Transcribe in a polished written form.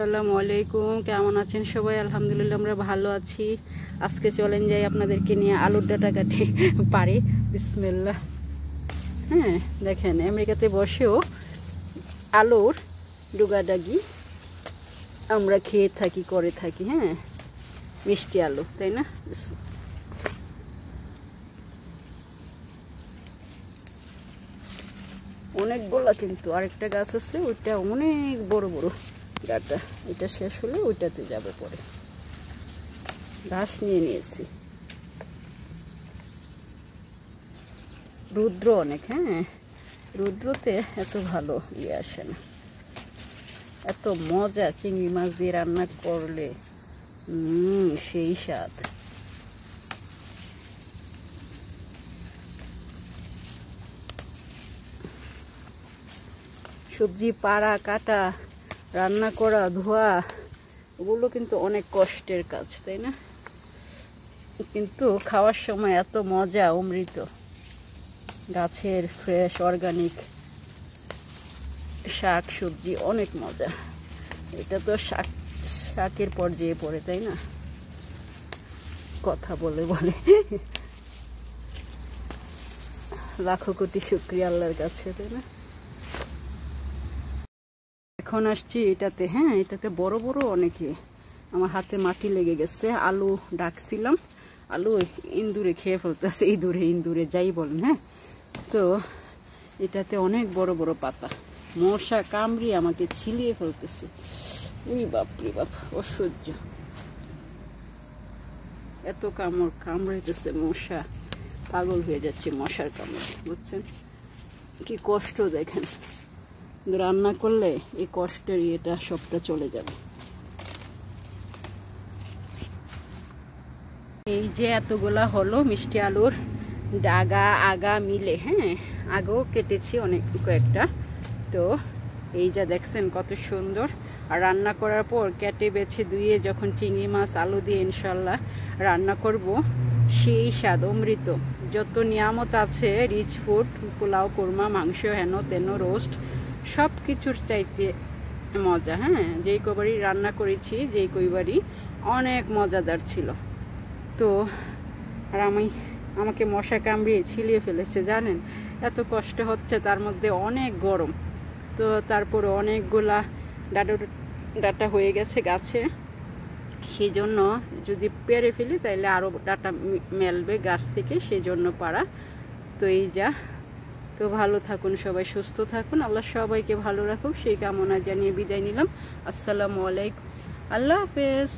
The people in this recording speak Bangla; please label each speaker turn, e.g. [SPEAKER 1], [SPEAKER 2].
[SPEAKER 1] আসসালামু আলাইকুম, কেমন আছেন সবাই? আলহামদুলিল্লাহ আমরা ভালো আছি। আজকে চলেন যাই আপনাদেরকে নিয়ে আলুর ডাটা কাটি পারি। বিসমিল্লাহ। হ্যাঁ, দেখেন আমেরিকাতে বসেও আলুর ডুগাডাগি আমরা খেয়ে থাকি, করে থাকি। হ্যাঁ, মিষ্টি আলু, তাই না? অনেকগুলা, কিন্তু আরেকটা গাছ আছে, ওইটা অনেক বড় বড় ডাটা। এটা শেষ হলে ওইটাতে যাবে পরে। ঘাস নিয়ে নিয়েছি। রুদ্র অনেক, হ্যাঁ, রুদ্রতে এত ভালো আসে না। এত মজা চিংড়ি মাছ দিয়ে রান্না করলে, সেই স্বাদ। সবজি পাড়া, কাটা, রান্না করা, ধোয়া, ওগুলো কিন্তু অনেক কষ্টের কাজ, তাই না? কিন্তু খাওয়ার সময় এত মজা, অমৃত। গাছের ফ্রেশ অর্গানিক শাক সবজি, অনেক মজা। এটা তো শাকের পর্যায়ে পড়ে, তাই না? কথা বলে বলে লাখো কোটি শুকরিয়া আল্লাহর কাছে, তাই না? এখন আসছি এটাতে। হ্যাঁ, এটাতে বড় বড় অনেকে। আমার হাতে মাটি লেগে গেছে। আলু ডাকছিলাম, আলু ইন্দুরে খেয়ে ফেলতেছে। ইন্দুরে যাই বলেন। হ্যাঁ, তো এটাতে অনেক বড় বড় পাতা। মশা কামড়িয়ে আমাকে ছিলিয়ে ফেলতেছে। উই বাপরে বাপ, অসহ্য। এত কামড়াইতেছে মশা, পাগল হয়ে যাচ্ছে মশার কামড়ে, বুঝছেন? কি কষ্ট দেখেন। রান্না করলে এই কষ্টের এটা সবটা চলে যাবে। এই যে এতগুলা হলো মিষ্টি আলুর ডাগা আগা মিলে। হ্যাঁ, আগেও কেটেছি অনেক কয়েকটা। তো এই যা দেখছেন কত সুন্দর। আর রান্না করার পর কেটে বেছে ধুয়ে যখন চিংড়ি মাছ আলু দিয়ে ইনশাল্লাহ রান্না করব, সেই স্বাদ অমৃত। যত নিয়ামত আছে, রিচ ফুড, পোলাও, কোরমা, মাংস, হেন তেন, রোস্ট, সব কিছুর চাইতে মজা। হ্যাঁ, যেই কবারই রান্না করেছি, যেই কইবারই অনেক মজাদার ছিল। তো আর আমাকে মশা কামড়িয়ে ছিলিয়ে ফেলেছে, জানেন? এত কষ্ট হচ্ছে, তার মধ্যে অনেক গরম। তো তারপরে অনেকগুলা ডাটা হয়ে গেছে গাছে। সেই জন্য যদি পেরে ফেলি তাহলে আরও ডাটা মেলবে গাছ থেকে, সেই জন্য পারা। তো এই যা। তো ভালো থাকুন সবাই, সুস্থ থাকুন, আল্লাহ সবাইকে ভালো রাখুক, সেই কামনা জানিয়ে বিদায় নিলাম। আসসালামু আলাইকুম, আল্লাহ হাফেজ।